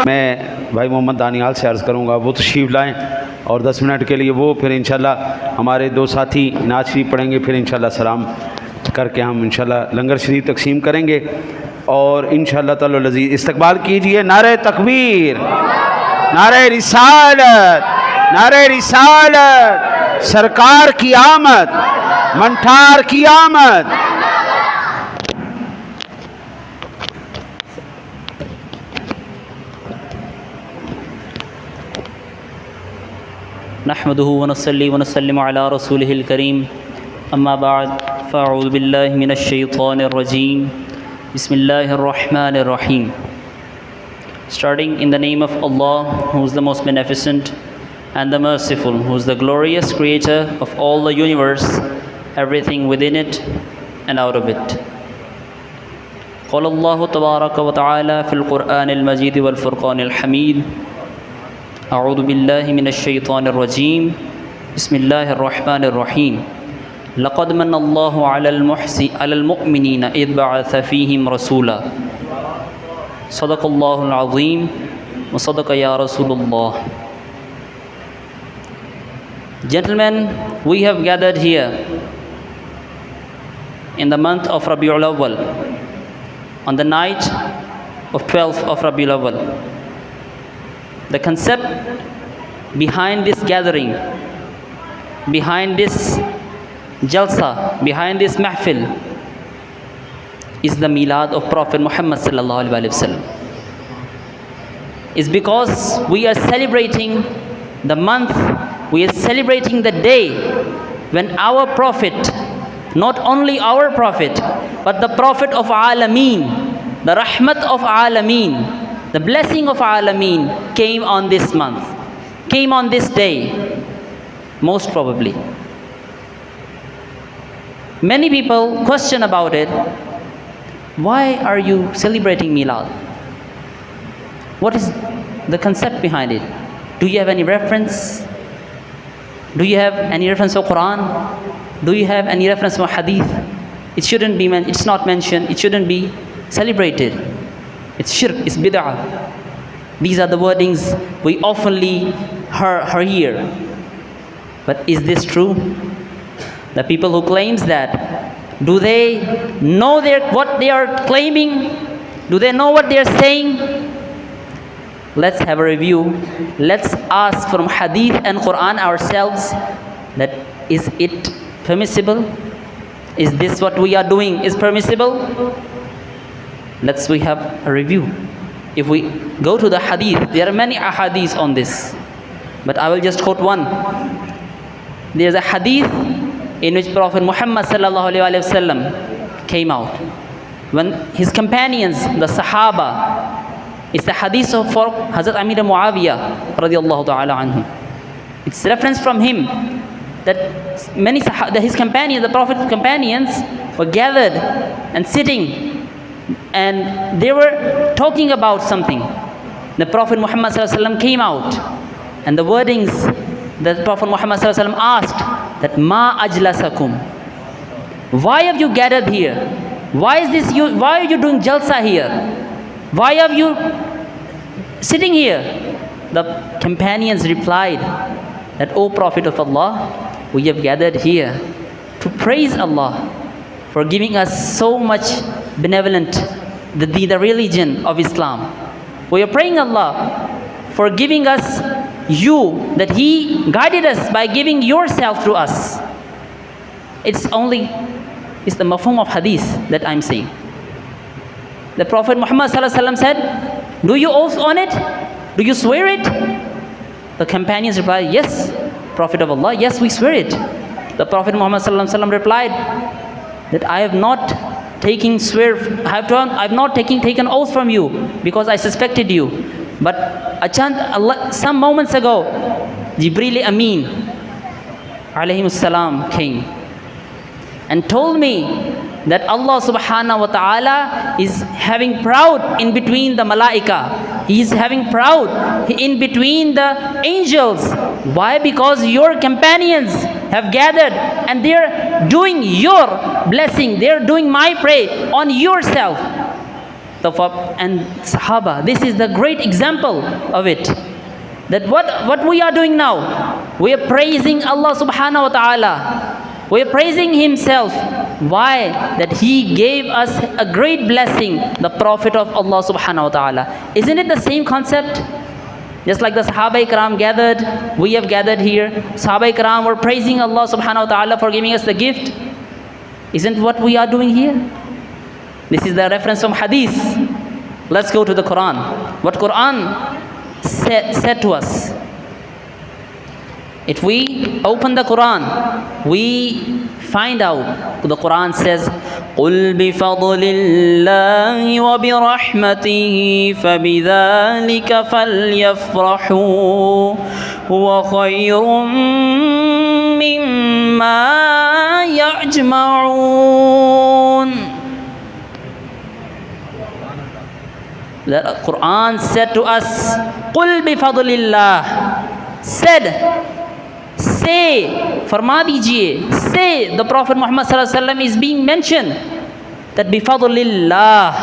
میں بھائی محمد دانیال سے عرض کروں گا وہ تشریف لائیں اور 10 منٹ کے لیے وہ، پھر انشاءاللہ ہمارے دو ساتھی نعت شریف پڑھیں گے، پھر انشاءاللہ سلام کر کے ہم انشاءاللہ لنگر شریف تقسیم کریں گے، اور انشاءاللہ تعالی العزیز استقبال کیجئے نعرہ تکبیر، نعرہ رسالت، نعرہ رسالت، سرکار کی آمد، منٹھار کی آمد۔ نحمده ونصلي ونسلم على رسوله الكريم اما بعد فاعوذ بالله من الشيطان الرجيم بسم الله الرحمن الرحيم. Starting in the name of Allah, who is the most beneficent and the merciful, who is the glorious creator of all the universe, everything within it and out of it. قال الله تبارك وتعالى في القرآن المجيد والفرقان الحميد: اعوذ باللہ من الشیطان الرجیم بسم اللہ الرحمن الرحیم. لقد من اللہ علی المؤمنین اذ بعث فیہم رسولا. صدق اللہ العظیم وصدق یا رسول اللہ. Gentlemen, we have gathered here in the month of Rabi'ul Awwal, on the night of 12th of Rabiul Awwal. The concept behind this gathering, behind this jalsa, behind this mahfil is the milad of Prophet Muhammad sallallahu alaihi wasallam. Is because we are celebrating the month, we are celebrating the day when our Prophet, not only our Prophet, but the Prophet of Alameen, the Rahmat of Alameen, the blessing of Alameen came on this month, came on this day, most probably. Many people question about it. Why are you celebrating Milad? What is the concept behind it? Do you have any reference? Do you have any reference of Quran? Do you have any reference of Hadith? It shouldn't be it's not mentioned. It shouldn't be celebrated. It's shirk, it's bid'ah. These are the wordings we oftenly hear. But is this true? The people who claims that, do they know what they are claiming? Do they know what they are saying? Let's have a review. Let's ask from Hadith and Quran ourselves that is it permissible? Is this what we are doing is permissible? We have a review. If we go to the Hadith, there are many ahadith on this, but I will just quote one. There's a Hadith in which Prophet Muhammad sallallahu alaihi wasallam came out when his companions, the Sahaba. It's the hadith of Hazrat Amir Muawiyah radiallahu ta'ala anhu. It's reference from him that his companions, the Prophet's companions, were gathered and sitting, and they were talking about something. The Prophet Muhammad sallallahu alaihi wasallam came out, and the wordings that Prophet Muhammad sallallahu alaihi wasallam asked that ma ajlasakum, why have you gathered here? Why are you doing jalsa here? Why are you sitting here? The companions replied that, O Prophet of Allah, we have gathered here to praise Allah for giving us so much benevolent, the religion of Islam. We are praying Allah for giving us you, that He guided us by giving yourself to us. It's the mafhum of hadith that I'm saying. The Prophet Muhammad sallallahu alaihi wasallam said, do you oath on it? Do you swear it? The companions replied, yes, Prophet of Allah, yes, we swear it. The Prophet Muhammad sallallahu alaihi wasallam replied that I have not taken oath from you because I suspected you. But some moments ago, Jibreel Amin alayhi salam came and told me that Allah subhanahu wa ta'ala is having proud in between the malaika. He is having proud in between the angels. Why? Because your companions have gathered and they're doing your blessing. They're doing my prayer on yourself. And Sahaba, this is the great example of it. That what we are doing now, we are praising Allah subhanahu wa ta'ala. We are praising Himself. Why? That He gave us a great blessing, the Prophet of Allah subhanahu wa ta'ala. Isn't it the same concept? Just like the Sahaba Ikram gathered, we have gathered here. Sahaba Ikram were praising Allah subhanahu wa ta'ala for giving us the gift. Isn't what we are doing here? This is the reference from Hadith. Let's go to the Quran. What Quran said to us. If we open the Quran, we find out the Quran says, قُلْ بِفَضْلِ اللَّهِ وَبِرَحْمَتِهِ فَبِذَلِكَ فَلْيَفْرَحُوا هُوَ خَيْرٌ مِّمَّا يَجْمَعُونَ. The Quran said to us, قُلْ بِفَضْلِ اللَّهِ, say, farma dijiye, say, the Prophet Muhammad sallallahu alaihi wasallam is being mentioned that bifadlillah,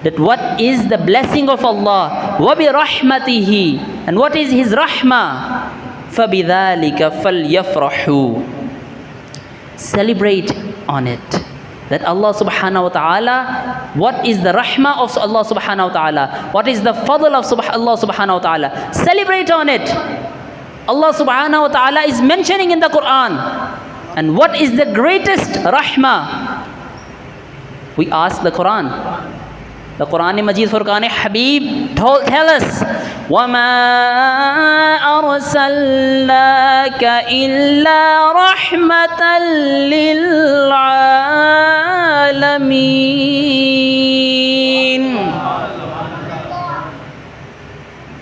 that what is the blessing of Allah, wa bi rahmatihi, and what is His rahmah, fabidhalika falyafrahu, celebrate on it. that Allah subhanahu wa ta'ala, what is the rahmah of Allah subhanahu wa ta'ala, what is the fadl of Allah subhanahu wa ta'ala. Celebrate on it. Allah subhanahu wa ta'ala is mentioning in the Quran. And what is the greatest rahmah? We ask the Quran. The Quran Majid Furqan Habib tell us, وَمَا أَرْسَلْنَاكَ إِلَّا رَحْمَةً لِلْعَالَمِينَ.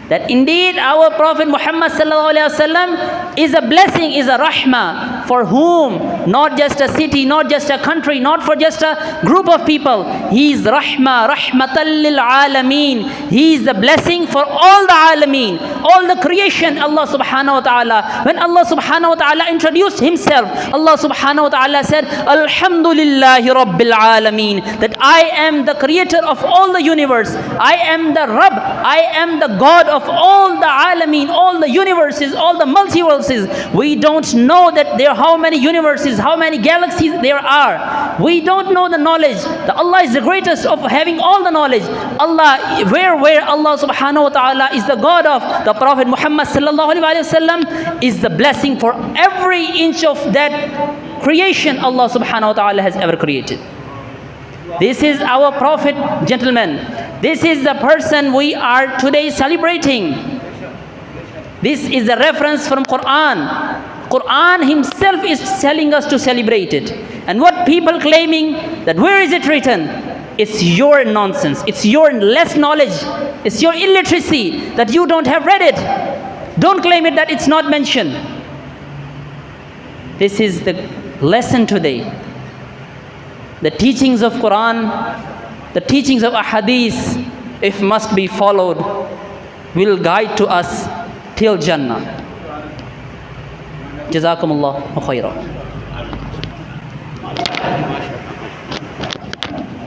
That indeed our Prophet Muhammad sallallahu alaihi wasallam is a blessing, is a rahmah for whom? Not just a city, not just a country, not for just a group of people. He is rahmah, rahmatan lil alameen. He is the blessing for all the alameen, all the creation. Allah subhanahu wa ta'ala, when Allah subhanahu wa ta'ala introduced himself, Allah subhanahu wa ta'ala said, Alhamdulillahi Rabbil Alameen, that I am the creator of all the universe. I am the Rabb, I am the God of all the alameen, all the universes, all the multiverses. We don't know that there are how many universes, how many galaxies there are. We don't know the knowledge. That Allah is the greatest of having all the knowledge. Allah, where Allah subhanahu wa ta'ala is the God of the Prophet Muhammad sallallahu alaihi wasallam, is the blessing for every inch of that creation Allah subhanahu wa ta'ala has ever created. This is our Prophet, gentlemen. This is the person we are today celebrating. This is a reference from Quran. Quran himself is telling us to celebrate it. And what people claiming that where is it written? It's your nonsense. It's your less knowledge. It's your illiteracy that you don't have read it. Don't claim it that it's not mentioned. This is the lesson today. The teachings of Quran, the teachings of Ahadith, if must be followed, will guide to us till Jannah. Jazakumullah khairan.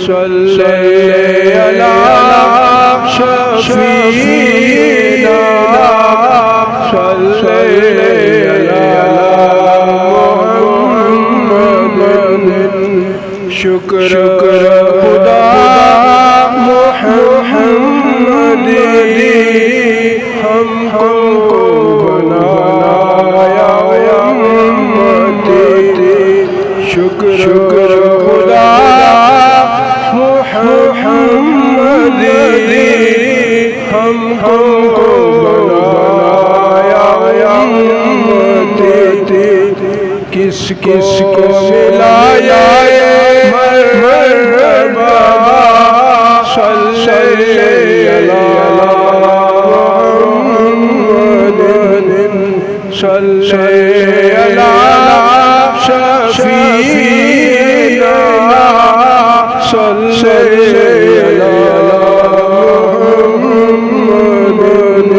صلی علی شفیعنا صلی علی محمد شکر خدا محمد ہم کو بنایا امتی شکر خدا محمد ہم کو بنایا امتی کس کو ملایا مرحبا صلی علی محمد صلی علی شفیعنا صلی علی محمد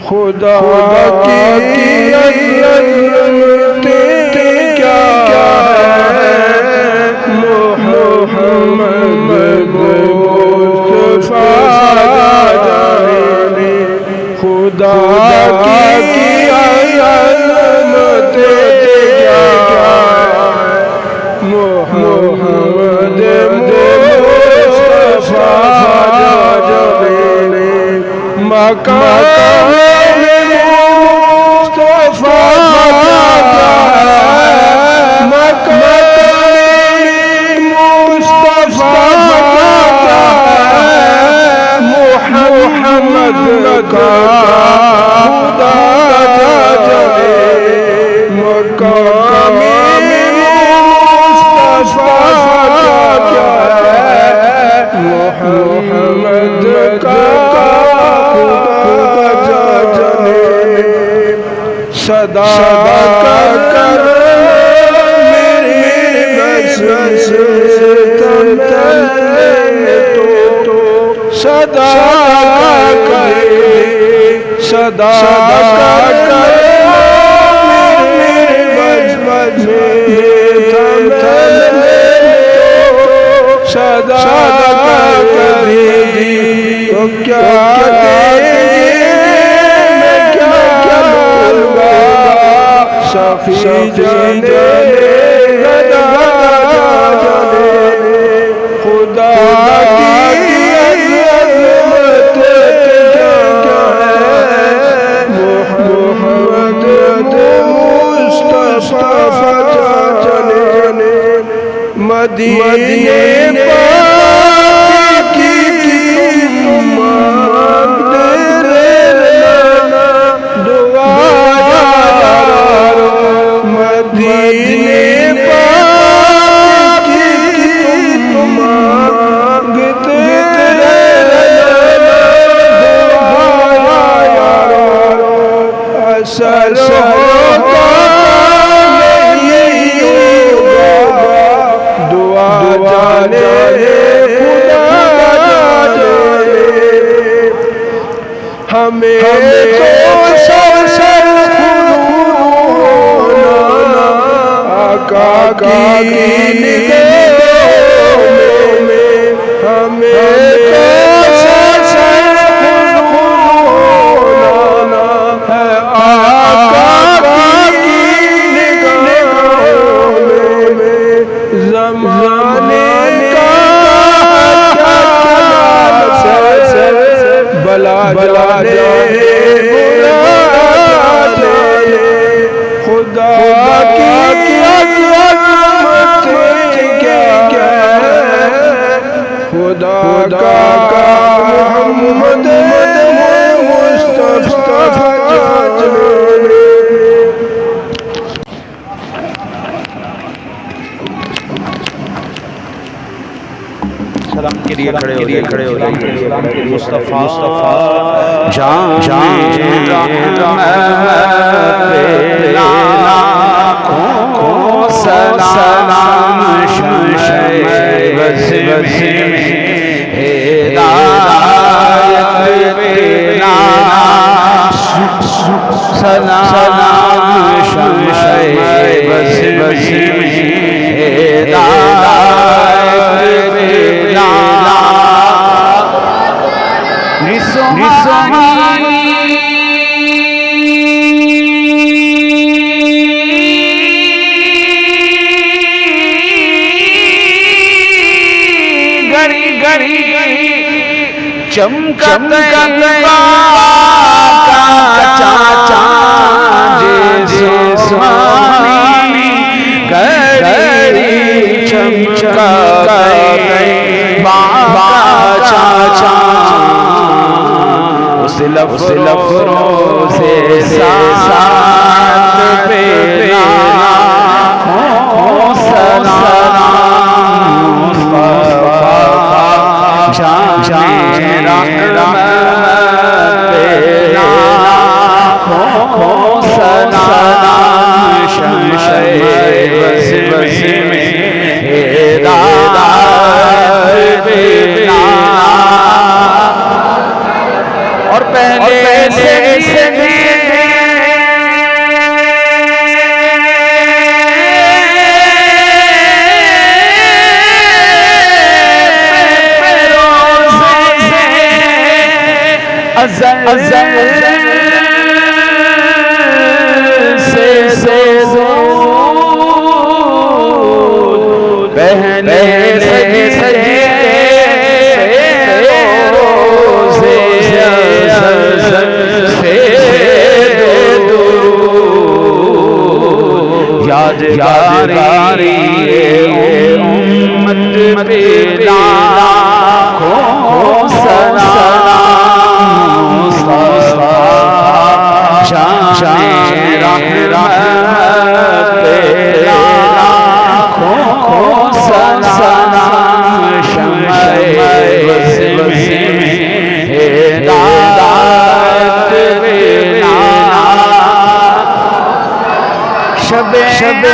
خدا کی عظمت کیا ہے محمد مصطفیٰ جانے خدا کی عظمت کیا ہے محمد مصطفیٰ جانے مقام مصطفیٰ محمد کا خدا جانے مقام مصطفیٰ کیا ہے محمد کا خدا جانے صدا کر میری بس صدا صدا سخی جانے خدا کی عظمت کیا ہے محمد مصطفیٰ جانے مدینے پاک کی تم مانگتے رہنا دعا مدینے پاک کی تم مانگتے رہنا دعا اثر ہوگا نہیں ہوگا دعا جانے خدا جانے ہمیں تو سر آقا کی نگاہوں میں ہمیں ہونا ہے آقا کی نگاہوں میں زمانے کا بلا جانے خدا کی عظمت کیا ہے خدا کا محمد مصطفیٰ جانے سلام کے لیے کھڑے ہو جائیے مصطفیٰ جان سلام بس سلام چمکا طیبہ کا چاچا جیسے سہانی گری چمکا طیبہ کا چاچا اس لفظوں سے ساتھ پیرا اور پہلے سے یادگاری امت پہ لاکھوں سلام مصطفیٰ شان رحمت پہ لاکھوں سلام شمع وسم ہدایت پہ شب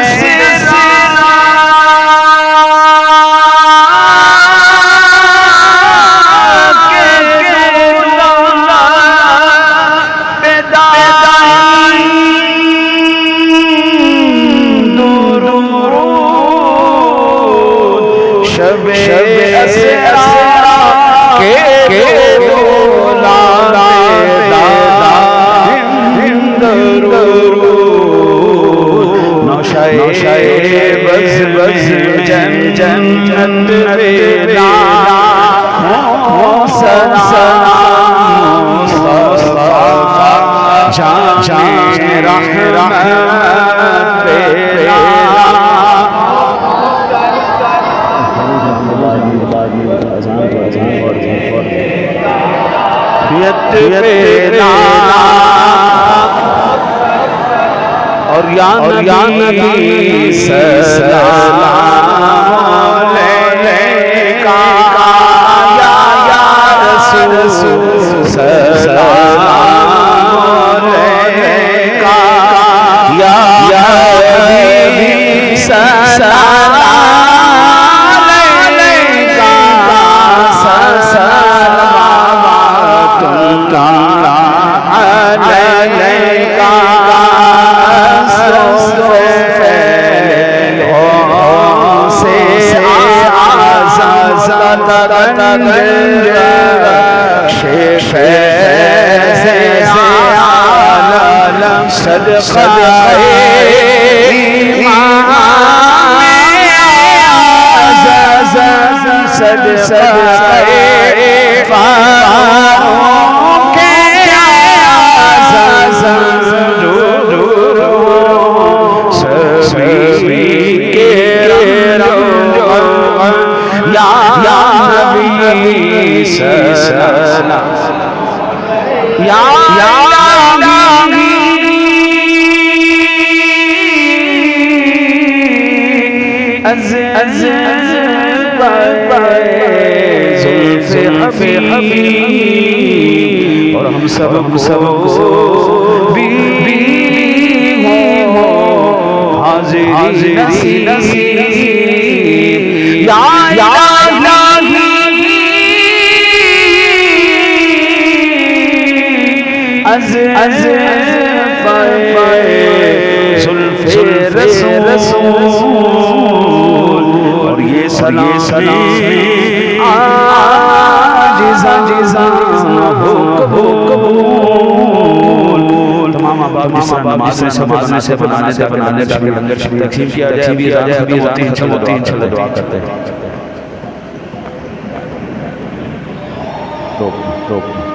جنت پیدا سلام مصطفیٰ جان رحمت پیدا اور یا نبی سلام علیکہ یا رسول سلام علیکہ یا نبی سلام علیکہ صلوات اللہ علیکہ اور ہم سب بھی حاضری نصیب یا الہی زلف رسول اور یہ سلام عاجزاں ہو قبول تمام آباب نماز سے بنانے تقسیم کیا جائے ابھی انشاءاللہ دعا کرتے ہیں روک